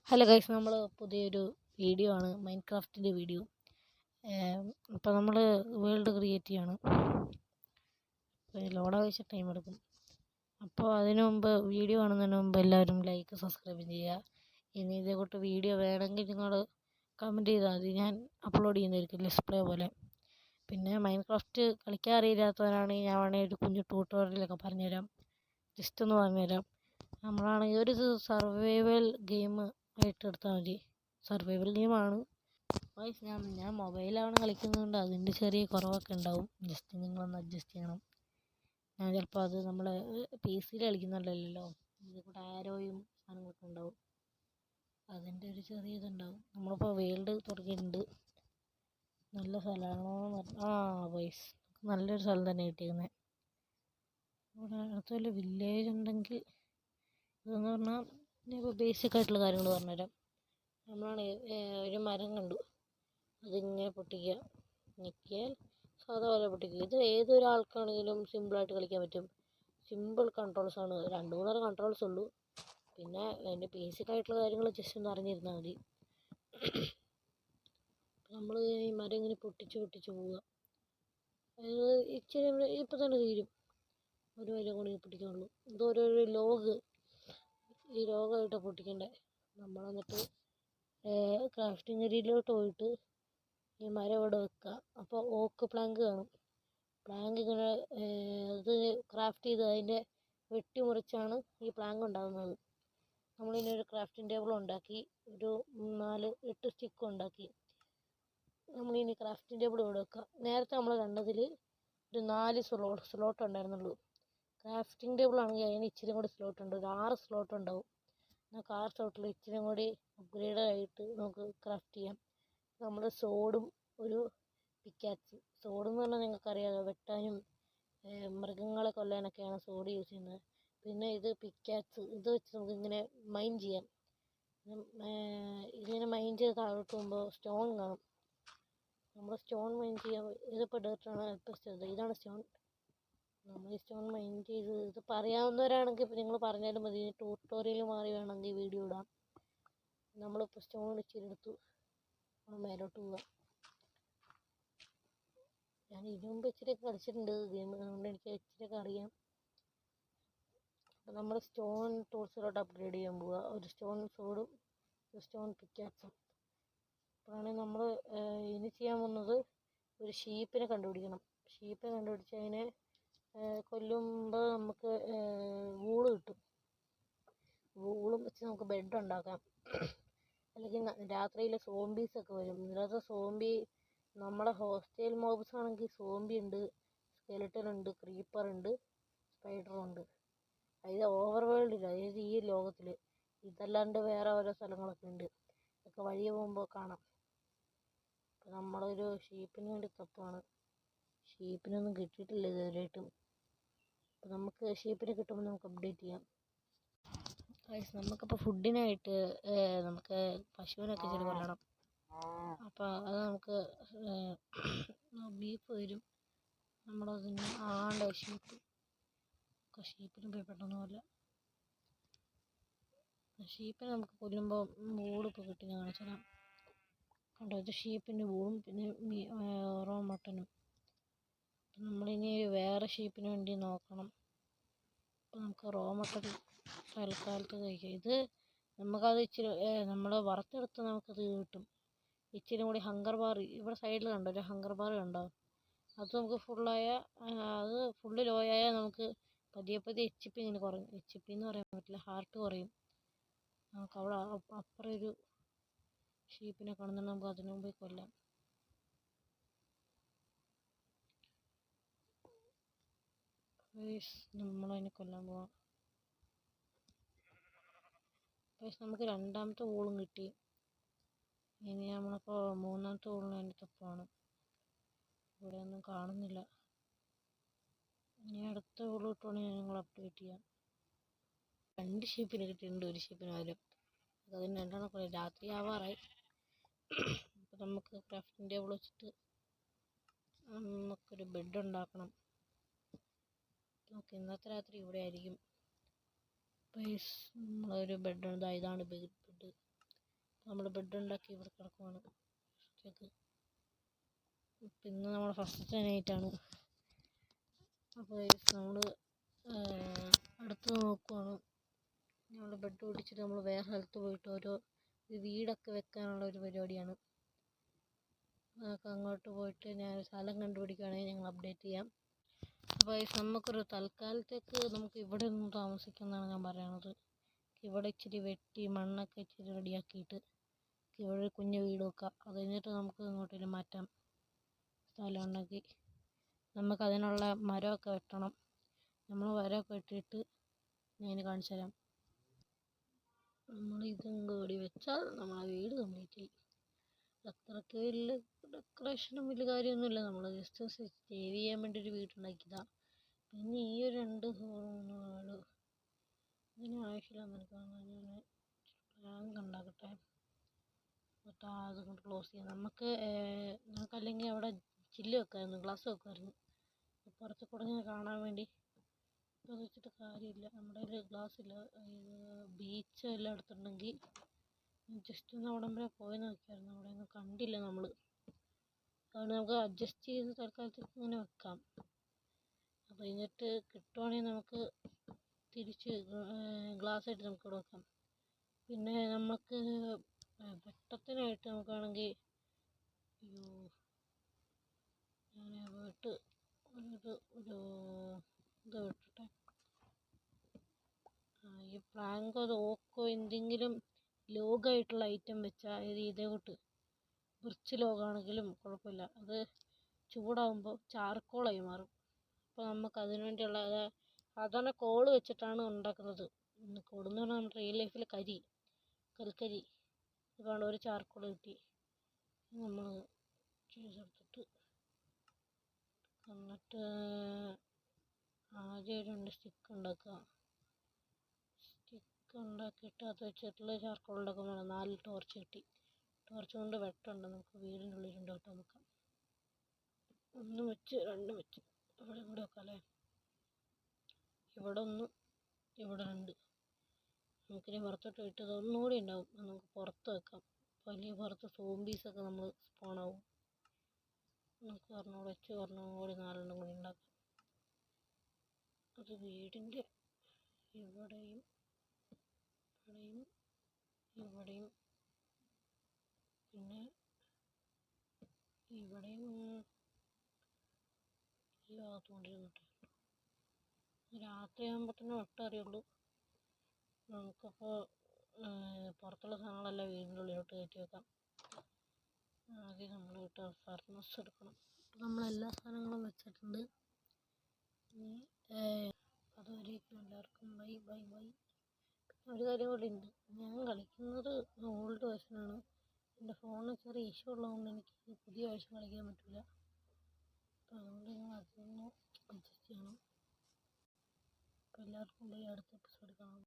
Hello guys, നമ്മൾ പുതിയൊരു video ആണ്, മൈൻക്രാഫ്റ്റിൻ്റെ വീഡിയോ. അപ്പോൾ നമ്മൾ വേൾഡ് ക്രിയേറ്റ് ചെയ്യാണ്. ലോഡ് ആവശ്യ ടൈം എടുക്കും. അപ്പോൾ അതിനു മുമ്പ് വീഡിയോ കാണുന്നതിന് മുമ്പ് എല്ലാവരും ലൈക്ക് സബ്സ്ക്രൈബ് ചെയ്യുക. ഇനി ഇതേക്കൂട്ട് വീഡിയോ വേണമെങ്കിൽ നിങ്ങൾ കമൻറ്റ് ചെയ്താൽ മതി, ഞാൻ അപ്ലോഡ് ചെയ്യുന്നതായിരിക്കും ഡിസ്പ്ലേ പോലെ. പിന്നെ മൈൻക്രാഫ്റ്റ് കളിക്കാൻ അറിയില്ലാത്തവരാണെങ്കിൽ ഞാൻ വേണമെങ്കിൽ ഒരു കുഞ്ഞു ട്യൂട്ടോറിയലൊക്കെ പറഞ്ഞുതരാം, ജസ്റ്റ് ഒന്ന് പറഞ്ഞുതരാം. നമ്മളാണെങ്കിൽ ഒരു സർവൈവൽ ഗെയിം ആയിട്ട് എടുത്താൽ മതി. സർവൈവൽ ഗെയിമാണ് ഞാൻ മൊബൈലാണ് കളിക്കുന്നതുകൊണ്ട് അതിൻ്റെ ചെറിയ കുറവൊക്കെ ഉണ്ടാവും, ജസ്റ്റ് നിങ്ങളൊന്ന് അഡ്ജസ്റ്റ് ചെയ്യണം. ഞാൻ ചിലപ്പോൾ അത് നമ്മൾ പി സിയിൽ കളിക്കുന്നുണ്ടല്ലോ, ഇതിൽ കൂടെ ആരോയും സാധനങ്ങളൊക്കെ ഉണ്ടാവും, അതിൻ്റെ ഒരു ചെറിയ ഇതുണ്ടാവും. നമ്മളിപ്പോൾ വേൾഡ് തുടങ്ങിയിട്ടുണ്ട്. നല്ല സ്ഥലമാണോ വോയിസ് നല്ലൊരു സ്ഥലം തന്നെ കിട്ടിയിരുന്നത്. ഇവിടെ അടുത്ത വല്ല വില്ലേജ് ഉണ്ടെങ്കിൽ ഇതെന്ന് പറഞ്ഞാൽ ഇപ്പോൾ ബേസിക് ആയിട്ടുള്ള കാര്യങ്ങൾ പറഞ്ഞുതരാം. നമ്മളാണ് ഒരു മരം കണ്ടു, അതിങ്ങനെ പൊട്ടിക്കുക, ഞെക്കിയാൽ സാധാ പോലെ പൊട്ടിക്കുക. ഇത് ഏതൊരാൾക്കാണെങ്കിലും സിമ്പിളായിട്ട് കളിക്കാൻ പറ്റും. സിമ്പിൾ കൺട്രോൾസാണ്, 2-3 കൺട്രോൾസ് ഉള്ളൂ. പിന്നെ അതിൻ്റെ ബേസിക് ആയിട്ടുള്ള കാര്യങ്ങൾ ജസ്റ്റ് ഒന്ന് അറിഞ്ഞിരുന്നാൽ മതി. നമ്മൾ ഈ മരം ഇങ്ങനെ പൊട്ടിച്ച് പോവുക. അത് ഇച്ചിരി ഇപ്പം തന്നെ തീരും, ഒരു മരം കൂടി പൊട്ടിക്കാനുള്ളൂ. ഇത് ഓരോരോ ലോഗ്, ഈ ലോഗായിട്ട് പൊട്ടിക്കണ്ടേ. നമ്മൾ എന്നിട്ട് ക്രാഫ്റ്റിംഗ് ഏരിയയിലോട്ട് പോയിട്ട് ഈ മരം ഇവിടെ വെക്കുക. അപ്പോൾ ഓക്ക് പ്ലാങ്ക് കാണും. പ്ലാങ്ക് ഇങ്ങനെ അത് ക്രാഫ്റ്റ് ചെയ്ത് അതിൻ്റെ വെട്ടിമുറിച്ചാണ് ഈ പ്ലാങ്ക് ഉണ്ടാകുന്നത്. നമ്മളിനി ഒരു ക്രാഫ്റ്റിംഗ് ടേബിൾ ഉണ്ടാക്കി, ഒരു 4-8 സ്റ്റിക്ക് ഉണ്ടാക്കി. നമ്മളിനി ക്രാഫ്റ്റിംഗ് ടേബിൾ ഇവിടെ വെക്കുക. നേരത്തെ നമ്മൾ കണ്ടതിൽ ഒരു 4 സ്ലോട്ട് ഉണ്ടായിരുന്നുള്ളൂ. ക്രാഫ്റ്റിംഗ് ടേബിൾ ആണെങ്കിൽ അതിന് ഇച്ചിരി കൂടി സ്ലോട്ട് ഉണ്ട്, ഒരു 6 സ്ലോട്ട് ഉണ്ടാവും. നമുക്ക് 6 സ്ലോട്ടിൽ ഇച്ചിരി കൂടി അപ്ഗ്രേഡ് ആയിട്ട് നമുക്ക് ക്രാഫ്റ്റ് ചെയ്യാം. നമ്മുടെ സോഡും ഒരു പിക്കാക്സ്. സോഡ് എന്ന് പറഞ്ഞാൽ നിങ്ങൾക്കറിയാമല്ലോ, വെട്ടാനും മൃഗങ്ങളെ കൊല്ലാനൊക്കെയാണ് സോഡ് യൂസ് ചെയ്യുന്നത്. പിന്നെ ഇത് പിക്കാക്സ്, ഇത് വെച്ച് നമുക്കിങ്ങനെ മൈൻ ചെയ്യാം. ഇങ്ങനെ മൈൻ ചെയ്ത് താഴോട്ട് പോകുമ്പോൾ സ്റ്റോൺ കാണും. നമ്മൾ സ്റ്റോൺ മൈൻ ചെയ്യാൻ, ഇതിപ്പോൾ ഡേർട്ടാണ്, ഇപ്പോൾ ഇതാണ് സ്റ്റോൺ. നമ്മൾ ഈ സ്റ്റോൺ മൈൻ ചെയ്ത്, ഇതിപ്പോൾ അറിയാവുന്നവരാണെങ്കിൽ ഇപ്പോൾ നിങ്ങൾ പറഞ്ഞാലും മതി, ട്യൂട്ടോറിയൽ മാറി വേണമെങ്കിൽ വീഡിയോ ഇടാം. നമ്മളിപ്പോൾ സ്റ്റോൺ ഇച്ചിരി എടുത്തു, നമ്മൾ മേലോട്ട് പോവാം. ഞാൻ ഇതിനു മുമ്പ് ഇച്ചിരിയൊക്കെ കളിച്ചിട്ടുണ്ട് ഗെയിം, അതുകൊണ്ട് എനിക്ക് ഇച്ചിരിയൊക്കെ അറിയാം. അപ്പോൾ നമ്മൾ സ്റ്റോൺ ടൂൾസിലോട്ട് അപ്ഗ്രേഡ് ചെയ്യാൻ പോവുക. ഒരു സ്റ്റോൺ സോഡും ഒരു സ്റ്റോൺ പിക്കാക്സും. അപ്പോഴാണെങ്കിൽ നമ്മൾ ഇനി ചെയ്യാൻ പോകുന്നത് ഒരു ഷീപ്പിനെ കണ്ടുപിടിക്കണം. ഷീപ്പിനെ കണ്ടുപിടിച്ച് അതിനെ കൊല്ലുമ്പോൾ നമുക്ക് വൂള് കിട്ടും. വൂളും വെച്ച് നമുക്ക് ബെഡ് ഉണ്ടാക്കാം. അല്ലെങ്കിൽ രാത്രിയിൽ സോംബീസൊക്കെ വരും. ഇതിനകത്ത് സോംബി, നമ്മുടെ ഹോസ്റ്റൽ മോബ്സ് ആണെങ്കിൽ സോംബി ഉണ്ട്, സ്കെലിട്ടൻ ഉണ്ട്, ക്രീപ്പർ ഉണ്ട്, സ്പൈഡർ ഉണ്ട്. അതായത് ഓവർ വേൾഡിൽ, അതായത് ഈ ലോകത്തിൽ. ഇതല്ലാണ്ട് വേറെ ഓരോ സ്ഥലങ്ങളൊക്കെ ഉണ്ട്, അതൊക്കെ വഴിയെ പോകുമ്പോൾ കാണാം. അപ്പോൾ നമ്മളൊരു ഷീപ്പിന് വേണ്ടി തപ്പുവാണ്. ഷീപ്പിനൊന്നും കിട്ടിയിട്ടില്ല ഇതുവരെയായിട്ടും. അപ്പോൾ നമുക്ക് ഷീപ്പിനെ കിട്ടുമ്പോൾ നമുക്ക് അപ്ഡേറ്റ് ചെയ്യാം. നമുക്കിപ്പോൾ ഫുഡിനായിട്ട് നമുക്ക് പശുവിനൊക്കെ ഇച്ചിരി കൊല്ലണം. അപ്പോൾ അത് നമുക്ക് ബീഫ് വരും. നമ്മളതിന് ഷീപ്പിന് പോയി പെട്ടെന്ന് പോലെ. ഷീപ്പിനെ നമുക്ക് കൊല്ലുമ്പോൾ വൂളിപ്പോൾ കിട്ടി, ഞാൻ കാണിച്ചു തരാം. കണ്ടോ, ഇത് ഷീപ്പിൻ്റെ വൂളും പിന്നെ റോ മട്ടനും. നമ്മളിനി വേറെ ഷീപ്പിന് വേണ്ടി നോക്കണം. അപ്പോൾ നമുക്ക് റോ മട്ടൻ തൽക്കാലത്ത് കഴിക്കാം. ഇത് നമുക്കത് ഇച്ചിരി നമ്മൾ വറുത്തെടുത്ത് നമുക്കത് കിട്ടും. ഇച്ചിരി കൂടി ഹങ്കർ ബാർ ഇവിടെ സൈഡിൽ കണ്ടോ, ഒരു ഹങ്കർ ബാർ കണ്ടോ, അത് നമുക്ക് അത് ഫുള്ള് ലോ ആയാൽ നമുക്ക് പതിയെ HP ഇങ്ങനെ കുറയും. HP എന്ന് പറയാൻ പറ്റില്ല, ഹാർട്ട് കുറയും. നമുക്ക് അവിടെ അപ്പുറം ഒരു ഷീപ്പിനെ കാണുന്നുണ്ട്, നമുക്ക് അതിനു മുമ്പ് കൊല്ലാം. നമ്മളതിനെ കൊല്ലാൻ പോവാം. നമുക്ക് രണ്ടാമത്തെ വൂളും കിട്ടി. ഇനി നമ്മളിപ്പോൾ മൂന്നാമത്തെ വൂളിന് വേണ്ടി തപ്പാണ്. ഇവിടെ ഒന്നും കാണുന്നില്ല. ഇനി അടുത്ത വൂള് കിട്ടുവാണെങ്കിൽ ഞങ്ങൾ അപ്ഡേറ്റ് ചെയ്യാം. 2 ഷീപ്പിന് കിട്ടിയിട്ടുണ്ട്, ഒരു ഷീപ്പിന് പകരം. അതിന് 2 കൊല്ലം. രാത്രി ആവാറായി. അപ്പോൾ നമുക്ക് ക്രാഫ്റ്റിംഗ് ടേബിൾ വെച്ചിട്ട് നമുക്കൊരു ബെഡ് ഉണ്ടാക്കണം. നമുക്ക് ഇന്നത്തെ രാത്രി ഇവിടെ ആയിരിക്കും. നമ്മളൊരു ബെഡ് ഉണ്ട്, ഇതാണ് ബെഡ്. നമ്മൾ ബെഡ് ഉണ്ടാക്കി ഇവിടെ കിടക്കുവാണ്. പിന്നെ നമ്മുടെ ഫസ്റ്റത്തെ നൈറ്റാണ്. അപ്പോൾ നമ്മൾ അടുത്ത് നോക്കുവാണ്. നമ്മൾ ബെഡ് പിടിച്ചിട്ട് നമ്മൾ വേറെ സ്ഥലത്ത് പോയിട്ട് ഒരു വീടൊക്കെ വെക്കാനുള്ള ഒരു പരിപാടിയാണ്. അതൊക്കെ അങ്ങോട്ട് പോയിട്ട് ഞാൻ സ്ഥലം കണ്ടുപിടിക്കുകയാണെങ്കിൽ ഞങ്ങൾ അപ്ഡേറ്റ് ചെയ്യാം. അപ്പോൾ നമുക്കൊരു തൽക്കാലത്തേക്ക് നമുക്ക് ഇവിടെ ഒന്നും താമസിക്കുന്നതാണ് ഞാൻ പറയണത്. ഇവിടെ ഇച്ചിരി വെട്ടി മണ്ണൊക്കെ ഇച്ചിരി റെഡിയാക്കിയിട്ട് ഇവിടെ ഒരു കുഞ്ഞു വീട് വെക്കാം. അത് കഴിഞ്ഞിട്ട് നമുക്ക് ഇങ്ങോട്ടേലും മാറ്റാം. സ്ഥലം ഉണ്ടെങ്കിൽ നമുക്കതിനുള്ള മരമൊക്കെ വെട്ടണം. നമ്മൾ മരമൊക്കെ വെട്ടിയിട്ട് ഞാൻ കാണിച്ചു തരാം. നമ്മൾ ഇതും കൂടി വെച്ചാൽ നമ്മളെ വീട് കംപ്ലീറ്റ് ആയി. അത്രയ്ക്ക് വലിയ ഡെക്കറേഷനും വലിയ കാര്യമൊന്നുമില്ല. നമ്മൾ ജസ്റ്റ് സേവ് ചെയ്യാൻ വേണ്ടി ഒരു വീടുണ്ടാക്കിയതാണ്. പിന്നെ ഈ ഒരു 2 ഹോള് ഇതിന് ആവശ്യമില്ലാന്ന് എനിക്ക് തോന്നുന്നു. ഞാൻ റാങ്ക് ഉണ്ടാക്കട്ടെ. എന്നിട്ട് അതുകൊണ്ട് ക്ലോസ് ചെയ്യാം. നമുക്കല്ലെങ്കിൽ അവിടെ ചില്ല് വെക്കാമായിരുന്നു, ഗ്ലാസ് വെക്കുമായിരുന്നു. പുറത്ത് കൂടെ ഇങ്ങനെ കാണാൻ വേണ്ടി. അത് വെച്ചിട്ട് കാര്യമില്ല, നമ്മുടെ കയ്യിൽ ഗ്ലാസ് ഇല്ല. ബീച്ച് എല്ലാം അടുത്തുണ്ടെങ്കിൽ ജസ്റ്റ് ഒന്ന് അവിടം വരെ പോയി നോക്കിയായിരുന്നു. അവിടെ ഒന്നും കണ്ടില്ല നമ്മൾ. അതുകൊണ്ട് നമുക്ക് അഡ്ജസ്റ്റ് ചെയ്ത് തൽക്കാലത്തേക്ക് ഇങ്ങനെ വെക്കാം. അത് കഴിഞ്ഞിട്ട് കിട്ടുവാണെങ്കിൽ നമുക്ക് തിരിച്ച് ഗ്ലാസ് ആയിട്ട് നമുക്ക് ഇവിടെ വെക്കാം. പിന്നെ നമുക്ക് വെട്ടത്തിനായിട്ട് നമുക്കാണെങ്കിൽ ഞാൻ പോയിട്ട് ഒരു ഇത് വിട്ടിട്ടെ. ഈ പ്രാങ്കോ ഓക്കോ എന്തെങ്കിലും ലോഗായിട്ടുള്ള ഐറ്റം വെച്ചാൽ ഇതേ കൂട്ട് ബ്രിച്ച് ലോഗാണെങ്കിലും കുഴപ്പമില്ല. അത് ചൂടാകുമ്പോൾ ചാർക്കോളായി മാറും. അപ്പോൾ നമുക്ക് അതിനു വേണ്ടിയുള്ള സാധാരണ കോള് വെച്ചിട്ടാണ് ഉണ്ടാക്കുന്നത്. കോളെന്ന് പറഞ്ഞാൽ നമ്മുടെ റിയൽ ലൈഫിൽ കൽക്കരി ഇതുകൊണ്ട് ഒരു ചാർക്കോൾ കിട്ടി. നമ്മൾ ചെയ്തെടുത്തിട്ട് എന്നിട്ട് ആദ്യം 2 സ്റ്റിക്ക് ഉണ്ടാക്കുക. സ്റ്റിക്ക് ഉണ്ടാക്കിയിട്ട് അത് വെച്ചിട്ടുള്ള ചാർക്കോൾ ഉണ്ടാക്കുമ്പോൾ 4 ടോർച്ച് കിട്ടി. ടോർച്ച് കൊണ്ട് വെട്ടുണ്ട്. നമുക്ക് വീടിൻ്റെ ഉള്ളിൽ വെട്ടാൻ വെക്കാം. 1 വെച്ച് 2 വെച്ച് ഇവിടെ വെക്കാം അല്ലേ. ഇവിടെ 1 ഇവിടെ 2. നമുക്കിനി പുറത്തോട്ട് വിട്ടത് ഒന്നുകൂടി ഉണ്ടാവും. നമുക്ക് പുറത്ത് വെക്കാം. വലിയ പുറത്ത് സോംബീസൊക്കെ നമ്മൾ സ്പോണാവും. നമുക്ക് ഒരെണ്ണം വെച്ച് ഒരെണ്ണം കൂടി 4 കൂടി ഉണ്ടാക്കാം. അത് വീടിൻ്റെ ഇവിടെയും ഇവിടെയും പിന്നെ ഇവിടെയും ഈ ഭാഗത്തുകൊണ്ടിരുന്നിട്ട് രാത്രി ആകുമ്പോൾ തന്നെ വെട്ടറിയുള്ളൂ. നമുക്കപ്പോൾ പുറത്തുള്ള സാധനങ്ങളെല്ലാം വീടിൻ്റെ ഉള്ളിലോട്ട് കയറ്റി വെക്കാം. ആദ്യം നമ്മൾ ഫർണസ് എടുക്കണം. നമ്മളെല്ലാ സാധനങ്ങളും വെച്ചിട്ടുണ്ട്. അതുവരേക്കും എല്ലാവർക്കും ബൈ ബൈ ബൈ. ഒരു കാര്യം കൂടി ഉണ്ട്, ഞാൻ കളിക്കുന്നത് ഓൾഡ് വേർഷനാണ്. എൻ്റെ ഫോണിന് ചെറിയ ഇഷ്യൂ ഉള്ളതുകൊണ്ട് എനിക്ക് പുതിയ വേർഷൻ കളിക്കാൻ പറ്റില്ല. അപ്പോൾ അതുകൊണ്ട് നിങ്ങൾ അതൊന്ന് അഡ്ജസ്റ്റ് ചെയ്യണം. അപ്പോൾ എല്ലാവർക്കും ബൈ. അടുത്ത എപ്പിസോഡ് കാണാം.